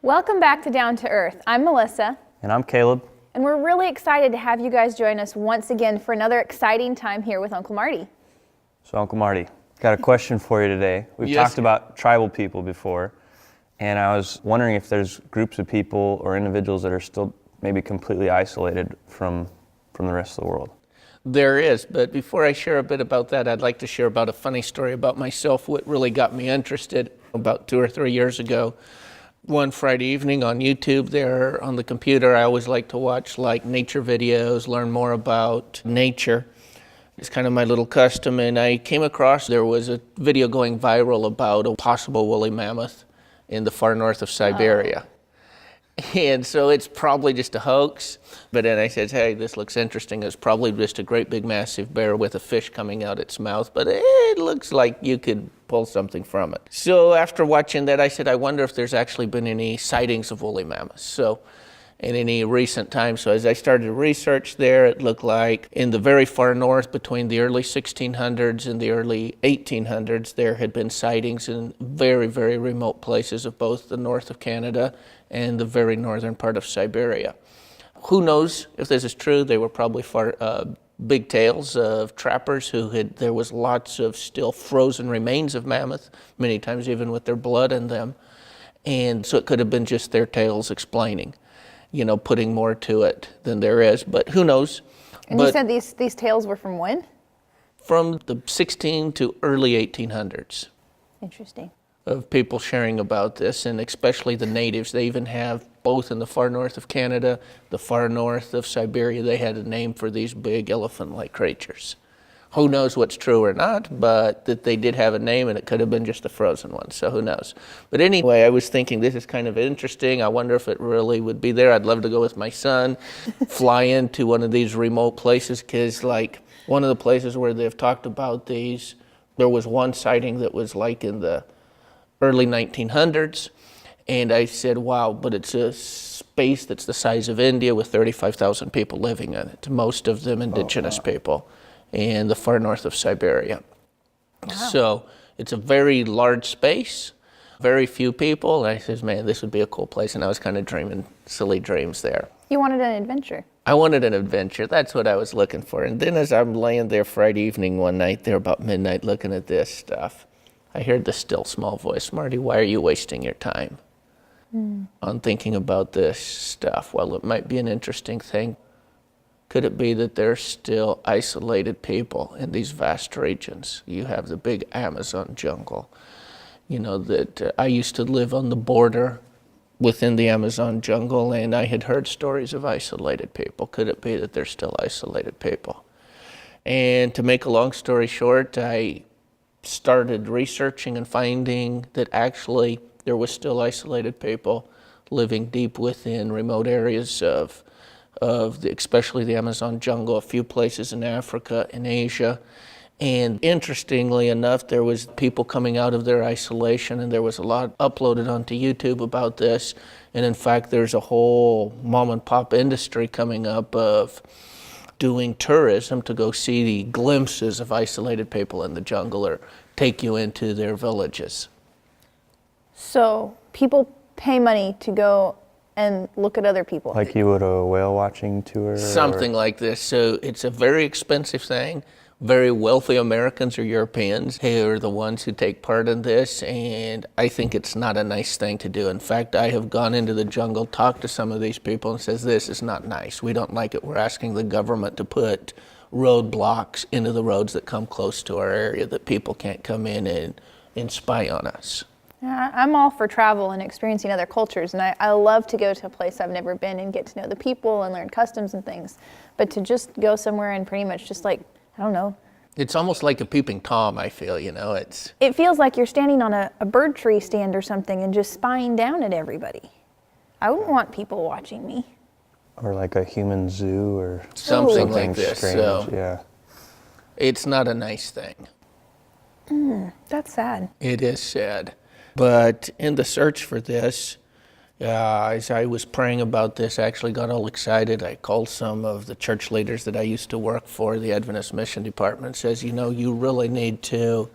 Welcome back to Down to Earth. I'm Melissa. And I'm Caleb. And we're really excited to have you guys join us once again for another exciting time here with Uncle Marty. So Uncle Marty, got a question for you today. We've talked about tribal people before, and I was wondering if there's groups of people or individuals that are still maybe completely isolated from the rest of the world. There is, but before I share a bit about that, I'd like to share about a funny story about myself, what really got me interested about 2 or 3 years ago. One Friday evening on YouTube there on the computer, I always like to watch like nature videos, learn more about nature. It's kind of my little custom, and I came across there was a video going viral about a possible woolly mammoth in the far north of Siberia. And so it's probably just a hoax, but then I said, hey, this looks interesting. It's probably just a great big massive bear with a fish coming out its mouth, but it looks like you could pull something from it. So after watching that, I said, I wonder if there's actually been any sightings of woolly mammoths. So in any recent time. So as I started to research there, it looked like in the very far north between the early 1600s and the early 1800s, there had been sightings in very, very remote places of both the north of Canada and the very northern part of Siberia. Who knows if this is true? They were probably big tales of trappers there was lots of still frozen remains of mammoth, many times even with their blood in them. And so it could have been just their tales explaining, putting more to it than there is, but who knows? And you said these tales were from when? From the 16 to early 1800s. Interesting. Of people sharing about this, and especially the natives. They even have, both in the far north of Canada, the far north of Siberia, they had a name for these big elephant-like creatures. Who knows what's true or not, but that they did have a name, and it could have been just a frozen one, so who knows. But anyway, I was thinking this is kind of interesting. I wonder if it really would be there. I'd love to go with my son, fly into one of these remote places, because like one of the places where they've talked about these, there was one sighting that was like in the early 1900s, and I said, wow, but it's a space that's the size of India with 35,000 people living in it, most of them indigenous people in the far north of Siberia. Wow. So it's a very large space, very few people, and I said, man, this would be a cool place, and I was kind of dreaming silly dreams there. You wanted an adventure. I wanted an adventure. That's what I was looking for. And then as I'm laying there Friday evening one night, there about midnight, looking at this stuff, I heard the still small voice, Marty, why are you wasting your time on thinking about this stuff? Well, it might be an interesting thing. Could it be that there's still isolated people in these vast regions? You have the big Amazon jungle. That I used to live on the border within the Amazon jungle, and I had heard stories of isolated people. Could it be that there's still isolated people? And to make a long story short, I started researching and finding that actually there was still isolated people living deep within remote areas of especially the Amazon jungle, a few places in Africa and Asia. And interestingly enough, there was people coming out of their isolation, and there was a lot uploaded onto YouTube about this. And in fact, there's a whole mom and pop industry coming up of doing tourism to go see the glimpses of isolated people in the jungle or take you into their villages. So people pay money to go and look at other people. Like you would a whale watching tour? Something like this. So it's a very expensive thing. Very wealthy Americans or Europeans who are the ones who take part in this, and I think it's not a nice thing to do. In fact, I have gone into the jungle, talked to some of these people, and says, this is not nice. We don't like it. We're asking the government to put roadblocks into the roads that come close to our area that people can't come in and spy on us. Yeah, I'm all for travel and experiencing other cultures, and I love to go to a place I've never been and get to know the people and learn customs and things. But to just go somewhere and pretty much just like, I don't know. It's almost like a peeping Tom, I feel, It feels like you're standing on a bird tree stand or something and just spying down at everybody. I wouldn't want people watching me. Or like a human zoo or something like this. Strange. So yeah. It's not a nice thing. That's sad. It is sad. But in the search for this, as I was praying about this, I actually got all excited. I called some of the church leaders that I used to work for, the Adventist Mission Department, says, you really need to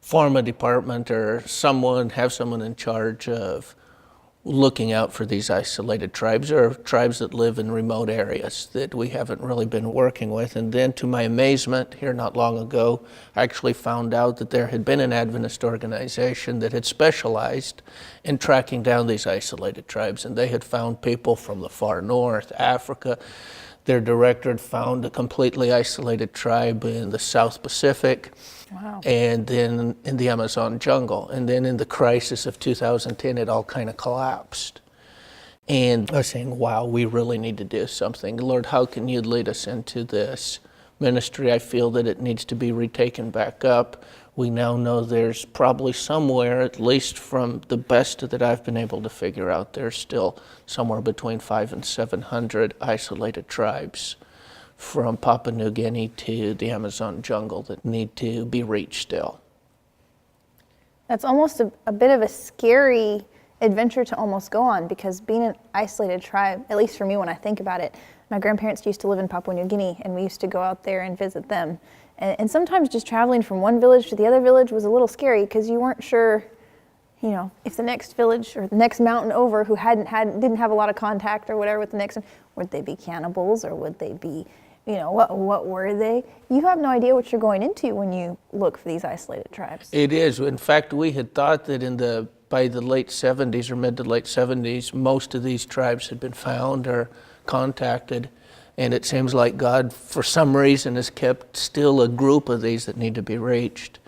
form a department or have someone in charge of looking out for these isolated tribes or tribes that live in remote areas that we haven't really been working with. And then to my amazement, here not long ago, I actually found out that there had been an Adventist organization that had specialized in tracking down these isolated tribes. And they had found people from the far north, Africa. Their director had found a completely isolated tribe in the South Pacific. Wow. And then in the Amazon jungle. And then in the crisis of 2010, it all kind of collapsed. And I was saying, wow, we really need to do something. Lord, how can you lead us into this ministry? I feel that it needs to be retaken back up. We now know there's probably somewhere, at least from the best that I've been able to figure out, there's still somewhere between 500 and 700 isolated tribes from Papua New Guinea to the Amazon jungle that need to be reached still. That's almost a bit of a scary adventure to almost go on, because being an isolated tribe, at least for me when I think about it, my grandparents used to live in Papua New Guinea, and we used to go out there and visit them. And sometimes just traveling from one village to the other village was a little scary, because you weren't sure, if the next village or the next mountain over who didn't have a lot of contact or whatever with the next one, would they be cannibals, or would they be, what were they? You have no idea what you're going into when you look for these isolated tribes. It is. In fact, we had thought that by the late 70s or mid to late 70s, most of these tribes had been found or contacted. And it seems like God, for some reason, has kept still a group of these that need to be reached.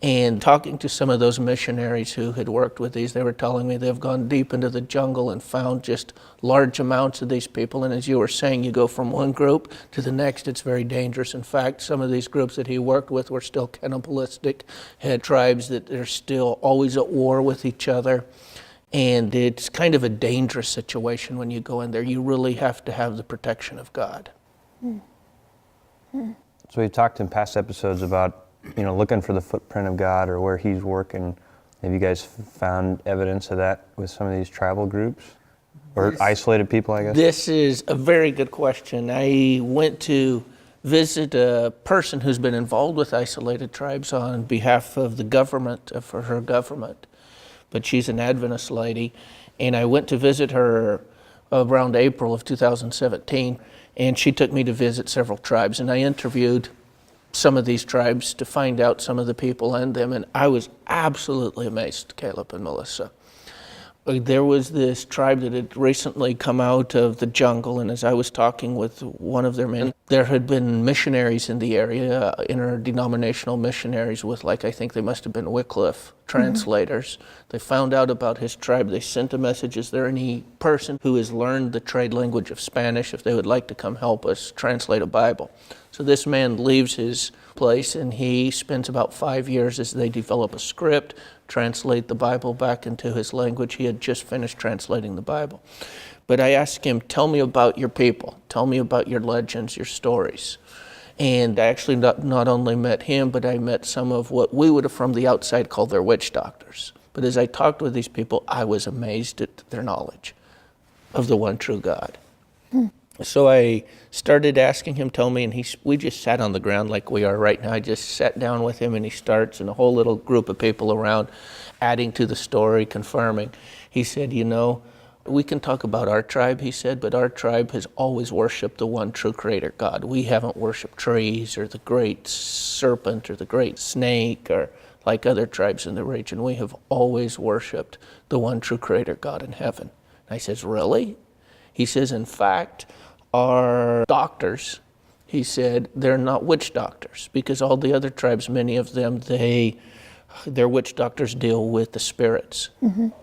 And talking to some of those missionaries who had worked with these, they were telling me they've gone deep into the jungle and found just large amounts of these people. And as you were saying, you go from one group to the next, it's very dangerous. In fact, some of these groups that he worked with were still cannibalistic, had tribes that are still always at war with each other. And it's kind of a dangerous situation when you go in there. You really have to have the protection of God. So we talked in past episodes about looking for the footprint of God or where he's working. Have you guys found evidence of that with some of these tribal groups or isolated people, I guess? This is a very good question. I went to visit a person who's been involved with isolated tribes on behalf of the government, for her government. But she's an Adventist lady. And I went to visit her around April of 2017. And she took me to visit several tribes. And I interviewed some of these tribes to find out some of the people in them, and I was absolutely amazed, Caleb and Melissa. There was this tribe that had recently come out of the jungle, and as I was talking with one of their men, there had been missionaries in the area, interdenominational missionaries with, I think they must have been Wycliffe translators. They found out about his tribe. They sent a message, is there any person who has learned the trade language of Spanish if they would like to come help us translate a Bible? So this man leaves his place and he spends about 5 years as they develop a script, translate the Bible back into his language. He had just finished translating the Bible. But I asked him, tell me about your people. Tell me about your legends, your stories. And I actually not only met him, but I met some of what we would have from the outside called their witch doctors. But as I talked with these people, I was amazed at their knowledge of the one true God. So I started asking him, tell me, and we just sat on the ground like we are right now. I just sat down with him and he starts, and a whole little group of people around adding to the story, confirming. He said, we can talk about our tribe, he said, but our tribe has always worshiped the one true creator God. We haven't worshiped trees or the great serpent or the great snake or like other tribes in the region. We have always worshiped the one true creator God in heaven. And I says, really? He says, in fact, our doctors, he said, they're not witch doctors, because all the other tribes, many of them, their witch doctors deal with the spirits.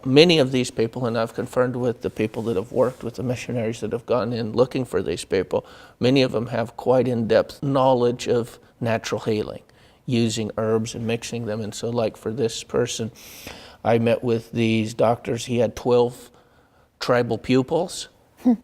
Many of these people, and I've confirmed with the people that have worked with the missionaries that have gone in looking for these people, many of them have quite in-depth knowledge of natural healing, using herbs and mixing them. And so for this person, I met with these doctors. He had 12 tribal pupils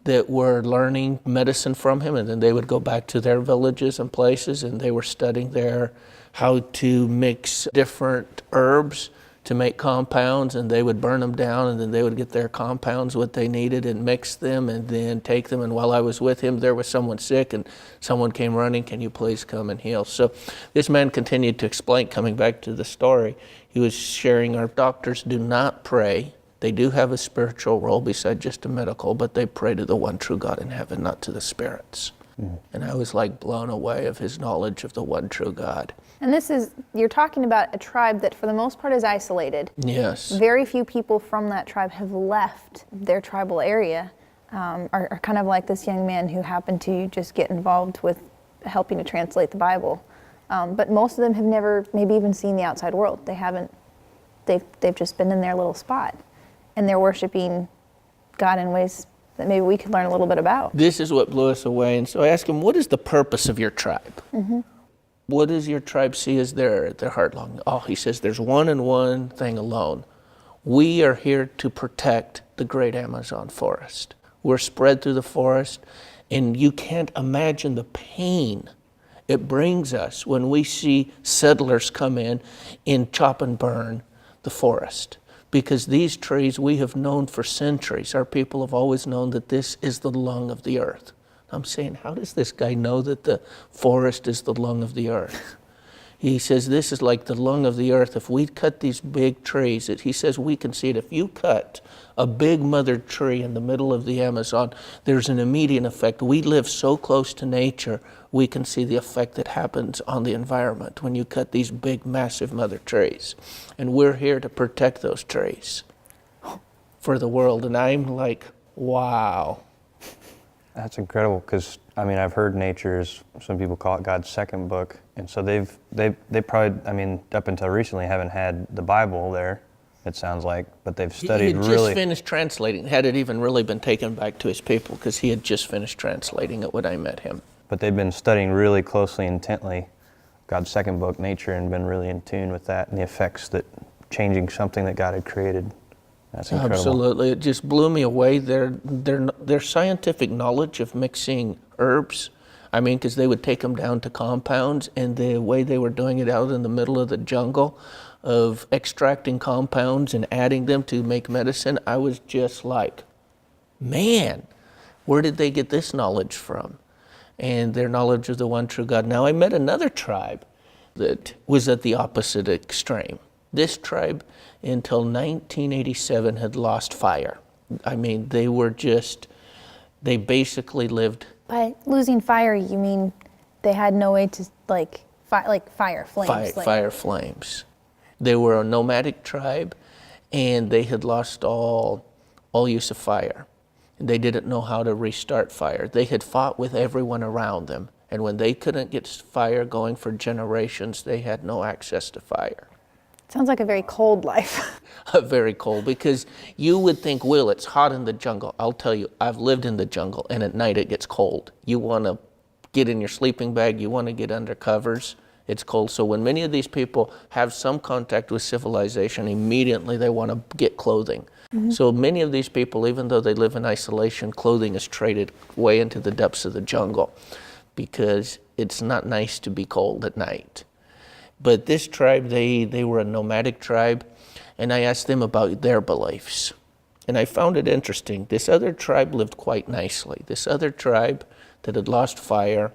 that were learning medicine from him, and then they would go back to their villages and places, and they were studying there how to mix different herbs to make compounds, and they would burn them down, and then they would get their compounds, what they needed, and mix them, and then take them. And while I was with him, there was someone sick, and someone came running, can you please come and heal? So this man continued to explain, coming back to the story, he was sharing, our doctors do not pray They do have a spiritual role beside just a medical, but they pray to the one true God in heaven, not to the spirits. And I was like blown away of his knowledge of the one true God. And you're talking about a tribe that for the most part is isolated. Yes. Very few people from that tribe have left their tribal area, are kind of like this young man who happened to just get involved with helping to translate the Bible. But most of them have never maybe even seen the outside world. They've just been in their little spot, and they're worshiping God in ways that maybe we could learn a little bit about. This is what blew us away. And so I asked him, what is the purpose of your tribe? What does your tribe see as their heart longing? Oh, he says, there's one and one thing alone. We are here to protect the great Amazon forest. We're spread through the forest, and you can't imagine the pain it brings us when we see settlers come in and chop and burn the forest. Because these trees we have known for centuries. Our people have always known that this is the lung of the earth. I'm saying, how does this guy know that the forest is the lung of the earth? He says, this is like the lung of the earth. If we cut these big trees, he says we can see it. If you cut a big mother tree in the middle of the Amazon, there's an immediate effect. We live so close to nature, we can see the effect that happens on the environment when you cut these big, massive mother trees. And we're here to protect those trees for the world. And I'm like, wow. That's incredible, because I've heard nature is, some people call it God's second book, and so they probably, up until recently haven't had the Bible there, it sounds like, but they've studied really. He had just finished translating, had it even really been taken back to his people, because he had just finished translating it when I met him. But they've been studying really closely, intently, God's second book, nature, and been really in tune with that and the effects that changing something that God had created. That's incredible. Absolutely. It just blew me away. Their scientific knowledge of mixing herbs, because they would take them down to compounds, and the way they were doing it out in the middle of the jungle, of extracting compounds and adding them to make medicine, I was just like, man, where did they get this knowledge from? And their knowledge of the one true God. Now, I met another tribe that was at the opposite extreme. This tribe, until 1987, had lost fire. They basically lived. By losing fire, you mean they had no way to, fire, flames? Fire, flames. They were a nomadic tribe, and they had lost all use of fire. They didn't know how to restart fire. They had fought with everyone around them, and when they couldn't get fire going for generations, they had no access to fire. Sounds like a very cold life. Very cold, because you would think, Will, it's hot in the jungle. I'll tell you, I've lived in the jungle, and at night it gets cold. You want to get in your sleeping bag, you want to get under covers, it's cold. So when many of these people have some contact with civilization, immediately they want to get clothing. So many of these people, even though they live in isolation, clothing is traded way into the depths of the jungle, because it's not nice to be cold at night. But this tribe, they were a nomadic tribe, and I asked them about their beliefs. And I found it interesting. This other tribe lived quite nicely. This other tribe that had lost fire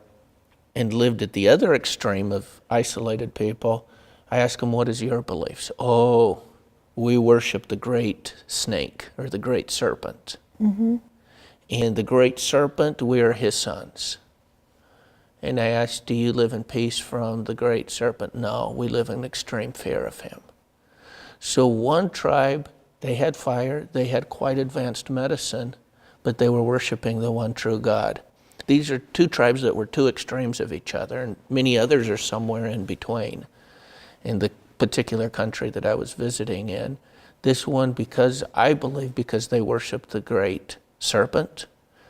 and lived at the other extreme of isolated people, I asked them, what is your beliefs? Oh, we worship the great snake, or the great serpent. And the great serpent, we are his sons. And I asked, do you live in peace from the great serpent? No, we live in extreme fear of him. So one tribe, they had fire, they had quite advanced medicine, but they were worshiping the one true God. These are two tribes that were two extremes of each other, and many others are somewhere in between. In the particular country that I was visiting in, this one, I believe because they worshiped the great serpent,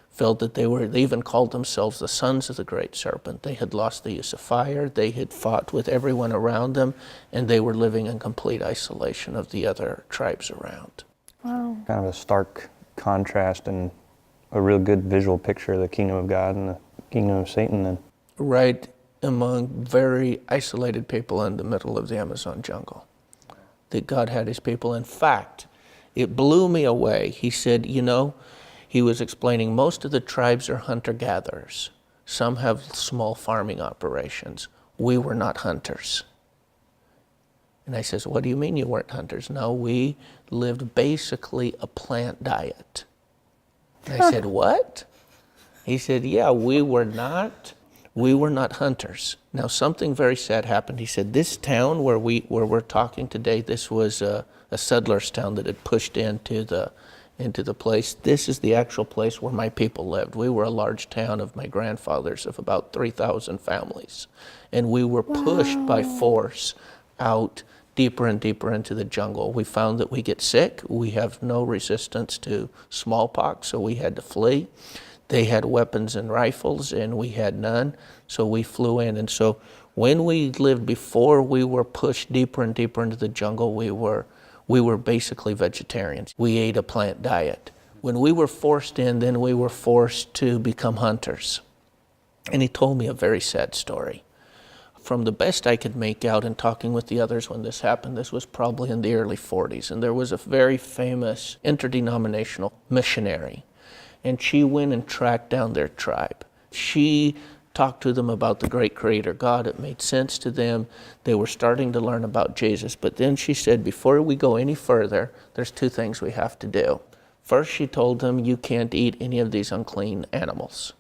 felt that they even called themselves the sons of the great serpent. They had lost the use of fire, they had fought with everyone around them, and they were living in complete isolation of the other tribes around. Wow. Kind of a stark contrast and a real good visual picture of the kingdom of God and the kingdom of Satan then. Right among very isolated people in the middle of the Amazon jungle, that God had his people. In fact, it blew me away. He said, he was explaining most of the tribes are hunter-gatherers. Some have small farming operations. We were not hunters. And I says, what do you mean you weren't hunters? No, we lived basically a plant diet. And I said, what? He said, yeah, we were not hunters. Now, something very sad happened. He said, this town where we're talking today, this was a settler's town that had pushed into the place. This is the actual place where my people lived. We were a large town of my grandfather's of about 3,000 families. And we were pushed by force out deeper and deeper into the jungle. We found that we get sick. We have no resistance to smallpox, so we had to flee. They had weapons and rifles, and we had none, so we flew in. And so when we lived before we were pushed deeper and deeper into the jungle, we were basically vegetarians. We ate a plant diet. When we were forced in, then we were forced to become hunters. And he told me a very sad story. From the best I could make out in talking with the others when this happened, this was probably in the early 40s, and there was a very famous interdenominational missionary, and she went and tracked down their tribe. She talked to them about the great creator God. It made sense to them. They were starting to learn about Jesus, but then she said, before we go any further, there's two things we have to do. First, she told them, you can't eat any of these unclean animals.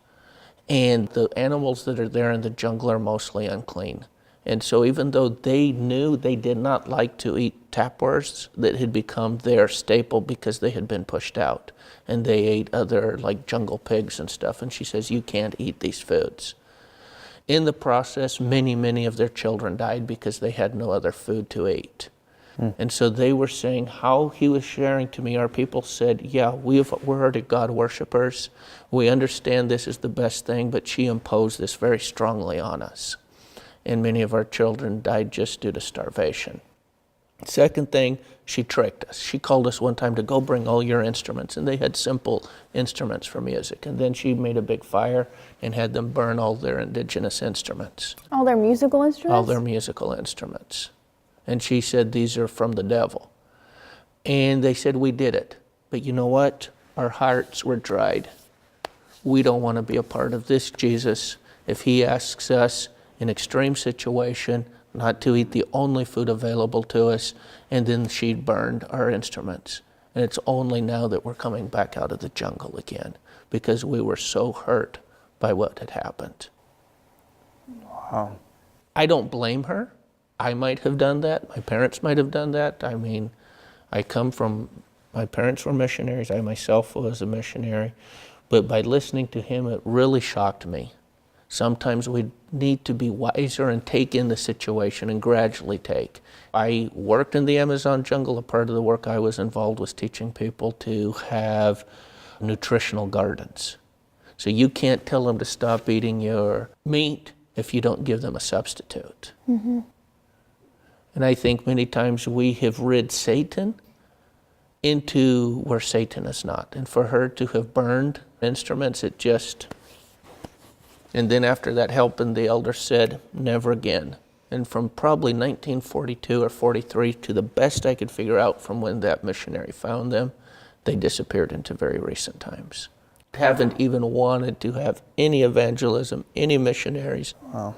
And the animals that are there in the jungle are mostly unclean. And so even though they knew they did not like to eat tapeworms that had become their staple because they had been pushed out, and they ate other like jungle pigs and stuff, and she says, you can't eat these foods. In the process, many of their children died because they had no other food to eat. And so they were saying how he was sharing to me, our people said, yeah, we're already God worshipers. We understand this is the best thing, but she imposed this very strongly on us. And many of our children died just due to starvation. Second thing, she tricked us. She called us one time to go bring all your instruments, and they had simple instruments for music. And then she made a big fire and had them burn all their indigenous instruments. All their musical instruments? All their musical instruments. And she said, these are from the devil. And they said, we did it. But you know what? Our hearts were dried. We don't want to be a part of this Jesus. If he asks us in extreme situation not to eat the only food available to us, and then she burned our instruments. And it's only now that we're coming back out of the jungle again, because we were so hurt by what had happened. Wow. I don't blame her. I might have done that. My parents might have done that. I mean, my parents were missionaries. I myself was a missionary. But by listening to him, it really shocked me. Sometimes we need to be wiser and take in the situation and gradually take. I worked in the Amazon jungle. A part of the work I was involved was teaching people to have nutritional gardens. So you can't tell them to stop eating your meat if you don't give them a substitute. Mm-hmm. And I think many times we have rid Satan into where Satan is not. And for her to have burned instruments, it just... And then after that happened, the elder said, never again. And from probably 1942 or 43 to the best I could figure out from when that missionary found them, they disappeared into very recent times. Haven't even wanted to have any evangelism, any missionaries. Wow.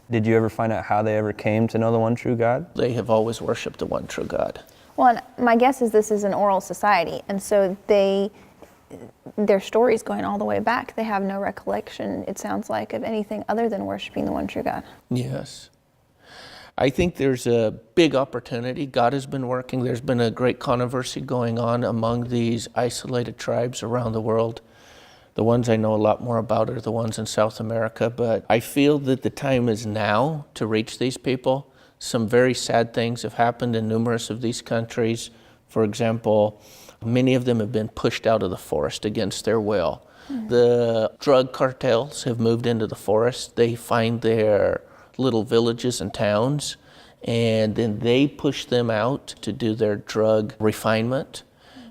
Did you ever find out how they ever came to know the one true God? They have always worshiped the one true God. Well, and my guess is this is an oral society, and so their story's going all the way back. They have no recollection, it sounds like, of anything other than worshiping the one true God. Yes. I think there's a big opportunity. God has been working. There's been a great controversy going on among these isolated tribes around the world. The ones I know a lot more about are the ones in South America, but I feel that the time is now to reach these people. Some very sad things have happened in numerous of these countries. For example, many of them have been pushed out of the forest against their will. Mm-hmm. The drug cartels have moved into the forest. They find their little villages and towns, and then they push them out to do their drug refinement.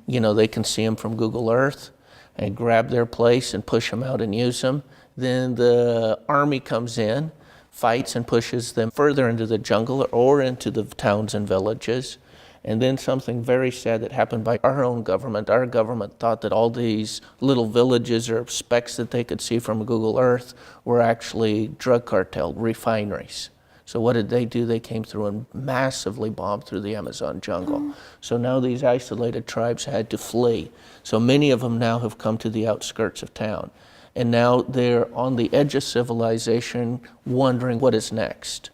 You know, they can see them from Google Earth and grab their place and push them out and use them. Then the army comes in, fights and pushes them further into the jungle or into the towns and villages. And then something very sad that happened by our own government. Our government thought that all these little villages or specks that they could see from Google Earth were actually drug cartel refineries. So what did they do? They came through and massively bombed through the Amazon jungle. So now these isolated tribes had to flee. So many of them now have come to the outskirts of town. And now they're on the edge of civilization, wondering what is next.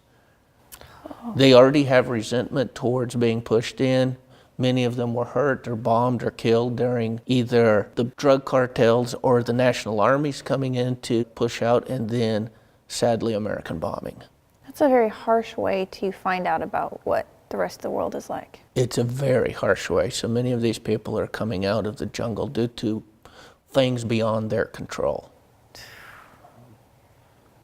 They already have resentment towards being pushed in. Many of them were hurt or bombed or killed during either the drug cartels or the national armies coming in to push out, and then, sadly, American bombing. That's a very harsh way to find out about what the rest of the world is like. It's a very harsh way. So many of these people are coming out of the jungle due to things beyond their control.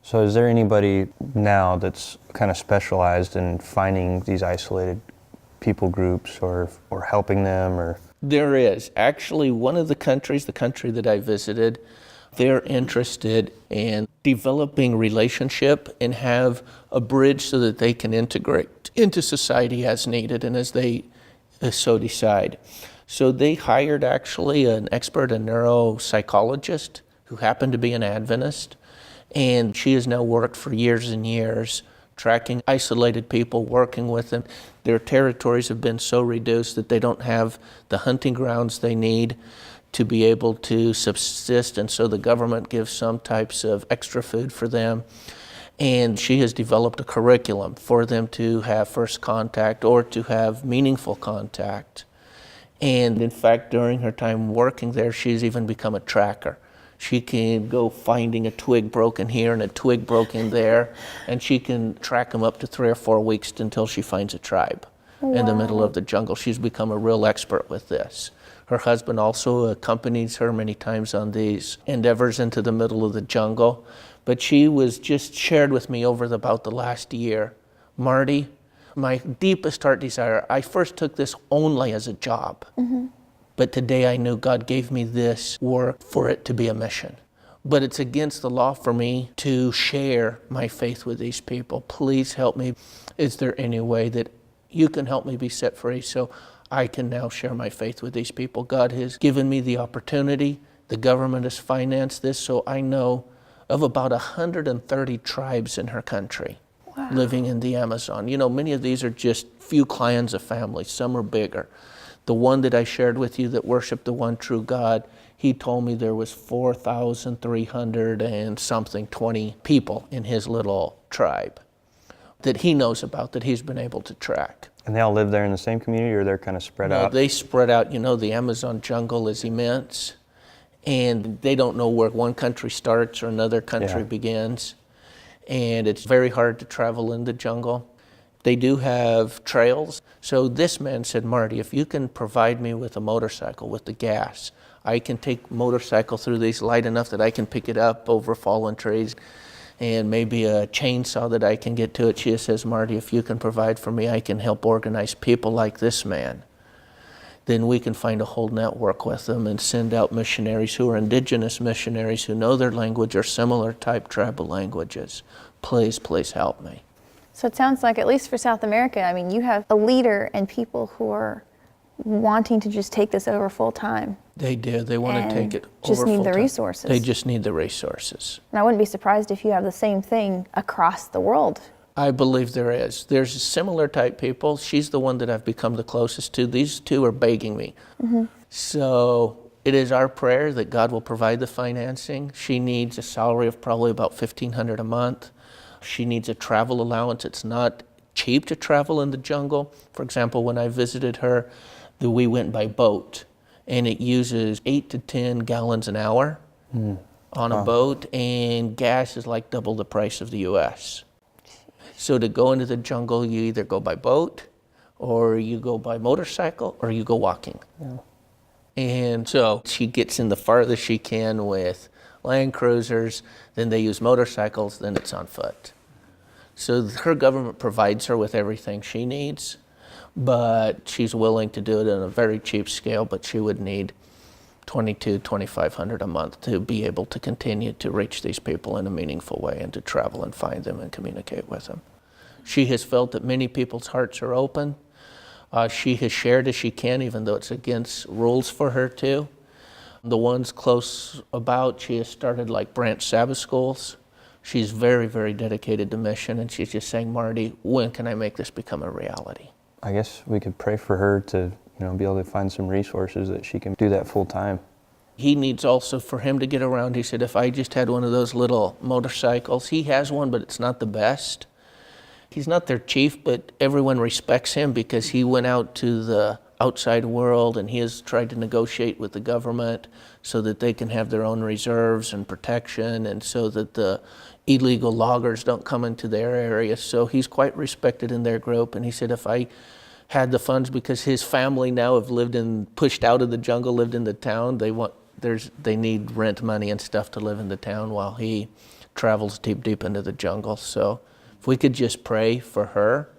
So is there anybody now that's kind of specialized in finding these isolated people groups or helping them? Or There is. Actually, one of the countries, the country that I visited, they're interested in developing relationship and have a bridge so that they can integrate into society as needed and as they so decide. So they hired actually an expert, a neuropsychologist who happened to be an Adventist, and she has now worked for years and years tracking isolated people, working with them. Their territories have been so reduced that they don't have the hunting grounds they need to be able to subsist, and so the government gives some types of extra food for them. And she has developed a curriculum for them to have first contact or to have meaningful contact. And in fact, during her time working there, she's even become a tracker. She can go finding a twig broken here and a twig broken there, and she can track them up to 3 or 4 weeks until she finds a tribe in the middle of the jungle. She's become a real expert with this. Her husband also accompanies her many times on these endeavors into the middle of the jungle. But she was just shared with me over about the last year, Marty, my deepest heart desire, I first took this only as a job. But today I knew God gave me this work for it to be a mission. But it's against the law for me to share my faith with these people. Please help me. Is there any way that you can help me be set free so I can now share my faith with these people? God has given me the opportunity. The government has financed this, so I know of about 130 tribes in her country living in the Amazon. You know, many of these are just few clans of families. Some are bigger. The one that I shared with you that worshiped the one true God, he told me there was 4,300 and something, 20 people in his little tribe that he knows about, that he's been able to track. And they all live there in the same community, or they're kind of spread out? They spread out. You know, the Amazon jungle is immense, and they don't know where one country starts or another country begins. And it's very hard to travel in the jungle. They do have trails. So this man said, Marty, if you can provide me with a motorcycle with the gas, I can take motorcycle through these light enough that I can pick it up over fallen trees, and maybe a chainsaw that I can get to it. She says, Marty, if you can provide for me, I can help organize people like this man. Then we can find a whole network with them and send out missionaries who are indigenous missionaries who know their language or similar type tribal languages. Please, please help me. So it sounds like, at least for South America, I mean, you have a leader and people who are wanting to just take this over full time. They do. They want to take it over just need the full-time. resources. They just need the resources. And I wouldn't be surprised if you have the same thing across the world. I believe there is. There's similar type people. She's the one that I've become the closest to. These two are begging me. So it is our prayer that God will provide the financing. She needs a salary of probably about $1,500 a month. She needs a travel allowance. It's not cheap to travel in the jungle. For example, when I visited her, we went by boat, and it uses 8 to 10 gallons an hour on a boat, and gas is like double the price of the U.S. So to go into the jungle, you either go by boat, or you go by motorcycle, or you go walking. And so she gets in the farthest she can with Land Cruisers, then they use motorcycles, then it's on foot. So her government provides her with everything she needs, but she's willing to do it on a very cheap scale, but she would need $2,500 a month to be able to continue to reach these people in a meaningful way and to travel and find them and communicate with them. She has felt that many people's hearts are open. She has shared as she can, even though it's against rules for her to. The ones close about, she has started like branch Sabbath schools. She's very, very dedicated to mission, and she's just saying, Marty, when can I make this become a reality? I guess we could pray for her to, be able to find some resources that she can do that full time. He needs also for him to get around. He said, if I just had one of those little motorcycles, he has one, but it's not the best. He's not their chief, but everyone respects him because he went out to the outside world and he has tried to negotiate with the government so that they can have their own reserves and protection, and so that the illegal loggers don't come into their area. So he's quite respected in their group. And he said, if I had the funds, because his family now have pushed out of the jungle, lived in the town, they need rent money and stuff to live in the town while he travels deep into the jungle. So if we could just pray for her,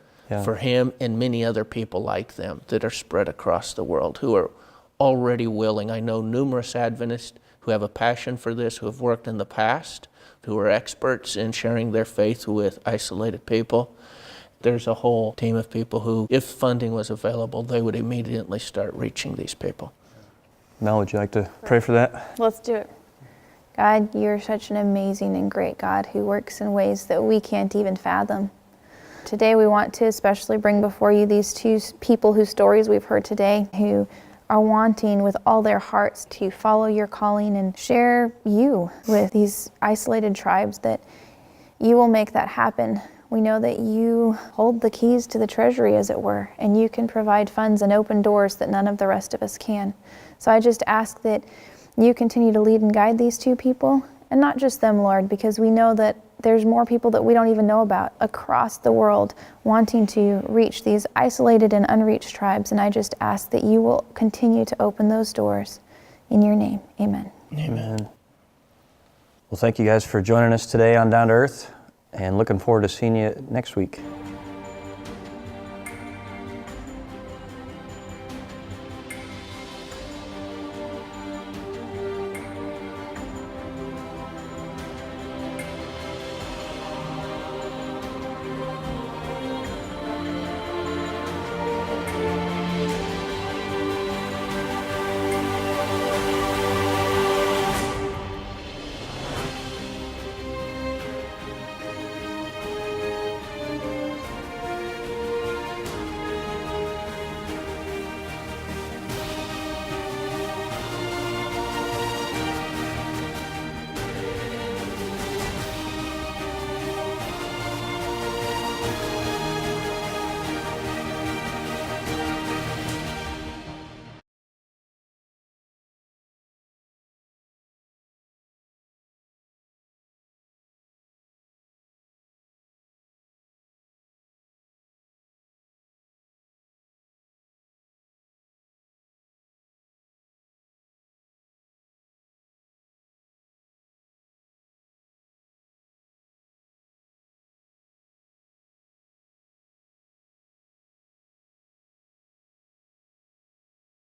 for him, and many other people like them that are spread across the world who are already willing. I know numerous Adventists who have a passion for this, who have worked in the past, who are experts in sharing their faith with isolated people. There's a whole team of people who, if funding was available, they would immediately start reaching these people. Mel, would you like to pray for that? Let's do it. God, you're such an amazing and great God who works in ways that we can't even fathom. Today we want to especially bring before you these two people whose stories we've heard today, who are wanting with all their hearts to follow your calling and share you with these isolated tribes, that you will make that happen. We know that you hold the keys to the treasury, as it were, and you can provide funds and open doors that none of the rest of us can. So I just ask that you continue to lead and guide these two people, and not just them, Lord, because we know that there's more people that we don't even know about across the world wanting to reach these isolated and unreached tribes. And I just ask that you will continue to open those doors. In your name, amen. Amen. Well, thank you guys for joining us today on Down to Earth, and looking forward to seeing you next week.